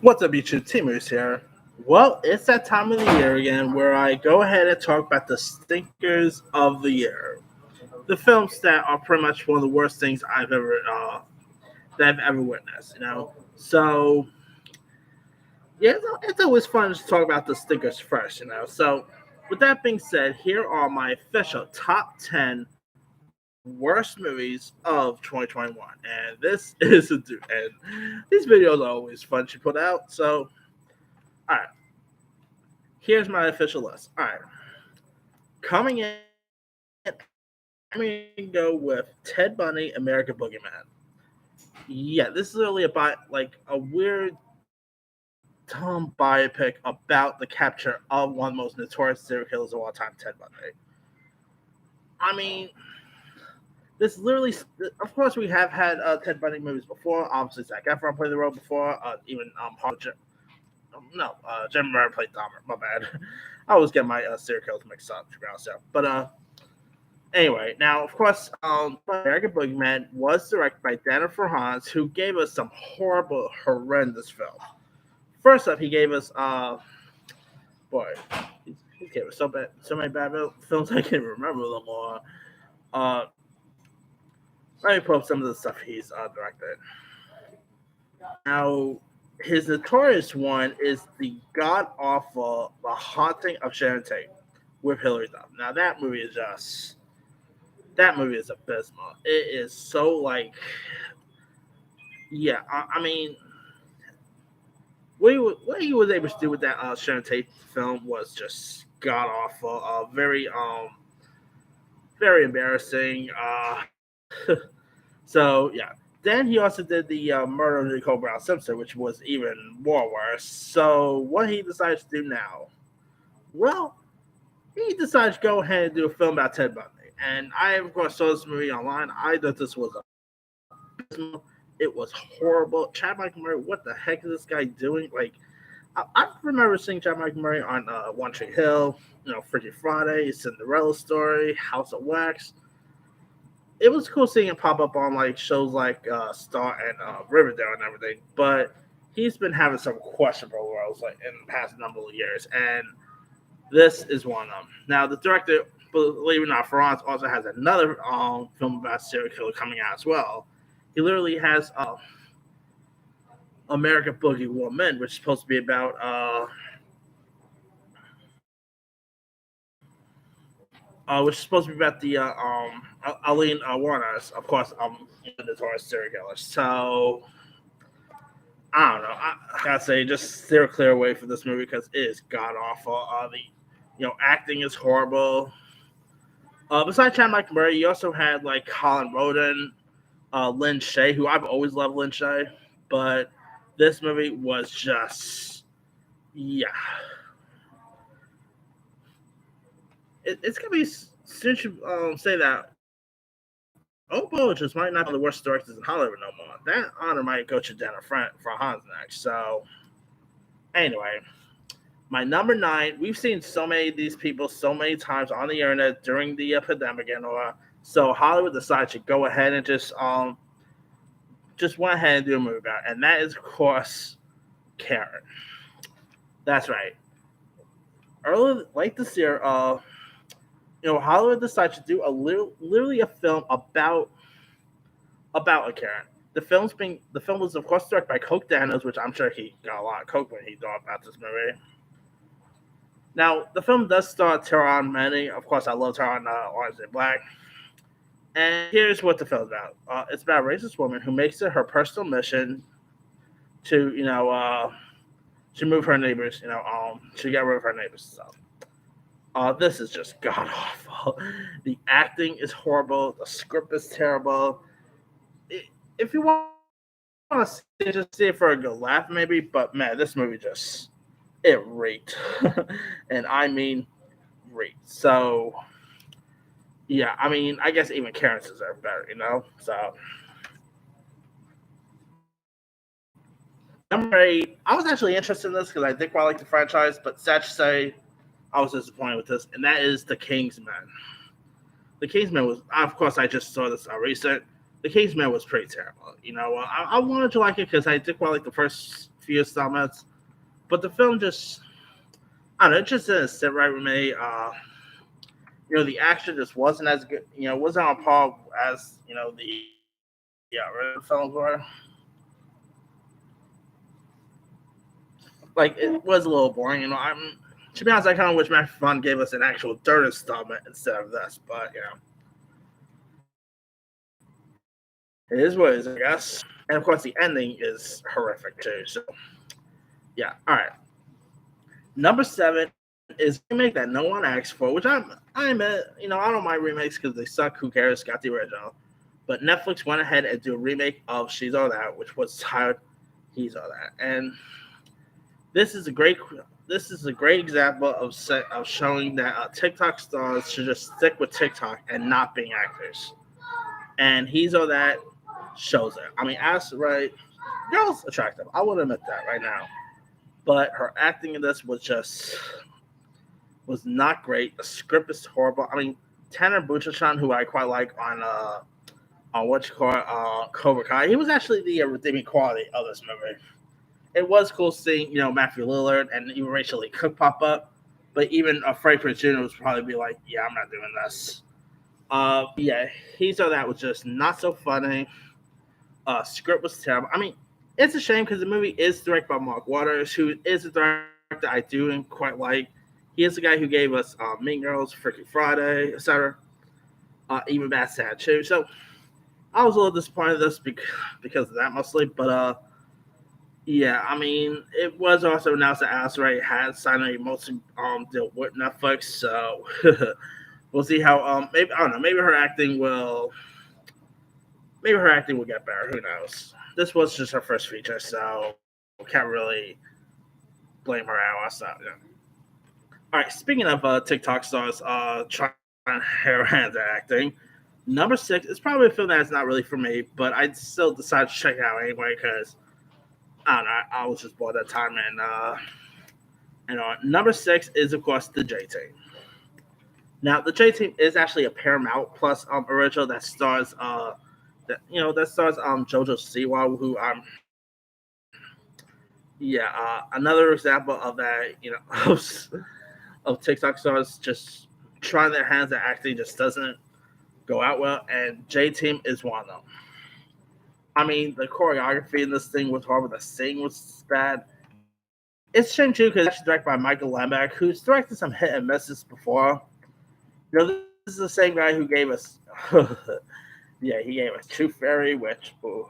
What's up, YouTube? Timers here. Well, it's that time of the year again where I go ahead and talk about the stinkers of the year. The films that are pretty much one of the worst things I've ever witnessed. So yeah, it's always fun to talk about the stinkers first. So with that being said, here are my official top 10 worst movies of 2021, and this is a dude. And these videos are always fun to put out. So all right. Here's my official list. All right. Coming in, I'm going to go with Ted Bundy, American Boogeyman. Yeah, this is really about like a weird, dumb biopic about the capture of one of the most notorious serial killers of all time, Ted Bundy. I mean, this literally, of course, we have had Ted Bundy movies before. Obviously, Zac Efron played the role before. Even no, Jim Murray played Dahmer. My bad. I always get my serial killers mixed up, to be honest. But anyway, now of course, American Boogeyman was directed by Jennifer Hans, who gave us some horrible, horrendous films. First up, he gave us boy, he gave us so many bad films I can't even remember them all. Uh, Let me pull up some of the stuff he's directed. Now, his notorious one is the god awful The Haunting of Sharon Tate with Hilary Duff. Now that movie is abysmal. It is so like, yeah. I mean, what he was able to do with that Sharon Tate film was just god awful. Very embarrassing. So yeah. Then he also did the murder of Nicole Brown Simpson, which was even more worse. So what he decided to do now? Well, he decided to go ahead and do a film about Ted Bundy. And I, of course, saw this movie online. I thought this was abysmal. It was horrible. Chad Michael Murray, what the heck is this guy doing? Like, I remember seeing Chad Michael Murray on One Tree Hill, Freaky Friday, Cinderella Story, House of Wax. It was cool seeing him pop up on like shows like Star and Riverdale and everything. But he's been having some questionable roles like in the past number of years, and this is one of them. Now, the director, believe it or not, Ferrance also has another film about serial killer coming out as well. He literally has American Boogie Woman, which is supposed to be about the Eileen Warner's, of course, the notorious serial killer. So I don't know. I gotta say, just steer clear away from this movie because it is god awful. The acting is horrible. Besides Chad Michael Murray, you also had like Colin Roden, Lynn Shay, who I've always loved Lynn Shay, but this movie was just, yeah. It's gonna be, since you say that, Obo just might not be the worst directors in Hollywood no more. That honor might go to Jennifer for Hans next. So anyway, my number 9. We've seen so many of these people so many times on the internet during the pandemic and all. So Hollywood decided to go ahead and just went ahead and do a movie about it, and that is of course Karen. That's right. Earlier, like this year, Hollywood decided to do literally a film about a Karen. The film was of course directed by Coke Daniels, which I'm sure he got a lot of coke when he thought about this movie. Now, the film does star Tehran Mani. Of course, I love Tehran Orange and Black. And here's what the film's about. It's about a racist woman who makes it her personal mission to, to move her neighbors, to get rid of her neighbors and stuff. This is just god awful. The acting is horrible. The script is terrible. If you want to see it, just see it for a good laugh, maybe. But man, this movie it raked, and I mean raked. So yeah, I mean, I guess even Karen's deserve better. So number 8, I was actually interested in this because I think I like the franchise, but sad to say, I was disappointed with this, and that is The Kingsman. The Kingsman was, of course, I just saw this recent. The Kingsman was pretty terrible. I wanted to like it because I did quite like the first few installments, but the film just, I don't know, it just didn't sit right with me. The action just wasn't as good. Wasn't on par as the original films were. Like it was a little boring. I'm to be honest, I kind of wish Matthew Vaughn gave us an actual third installment instead of this, but it is what it is, I guess. And of course, the ending is horrific too. So yeah, all right. Number 7 is a remake that no one asked for, which I admit, I don't mind remakes because they suck. Who cares? Got the original. But Netflix went ahead and do a remake of She's All That, which was titled He's All That, and this is a great example of showing that TikTok stars should just stick with TikTok and not being actors. And He's All That shows it. I mean, as right, girl's attractive. I will admit that right now. But her acting in this was not great. The script is horrible. I mean, Tanner Buchachan, who I quite like on what you call Cobra Kai, he was actually the redeeming quality of this movie. It was cool seeing Matthew Lillard and even Rachel Lee Cook pop up, but even Freddie Prinze Jr. was probably be like, yeah, I'm not doing this. Yeah, He Saw That was just not so funny. Script was terrible. I mean, it's a shame because the movie is directed by Mark Waters, who is a director I do and quite like. He is the guy who gave us Mean Girls, Freaky Friday, etc. Even Bad Sad too. So I was a little disappointed in this because of that mostly, but yeah, I mean, it was also announced that Alice Ray had signed a multi deal with Netflix, so we'll see how maybe I don't know, maybe her acting will get better. Who knows? This was just her first feature, so we can't really blame her out. So, yeah. All right, speaking of TikTok stars trying her hands at acting, number 6 is probably a film that's not really for me, but I still decided to check it out anyway because I don't know. I was just bored at the time, and number 6 is of course the J Team. Now, the J Team is actually a Paramount Plus original that stars JoJo Siwa, who another example of that of TikTok stars just trying their hands at acting just doesn't go out well, and J Team is one of them. I mean, the choreography in this thing was horrible. The singing was bad. It's a shame too because it's actually directed by Michael Lembeck, who's directed some hit and misses before. This is the same guy who gave us, yeah, he gave us Tooth Fairy, which, ooh,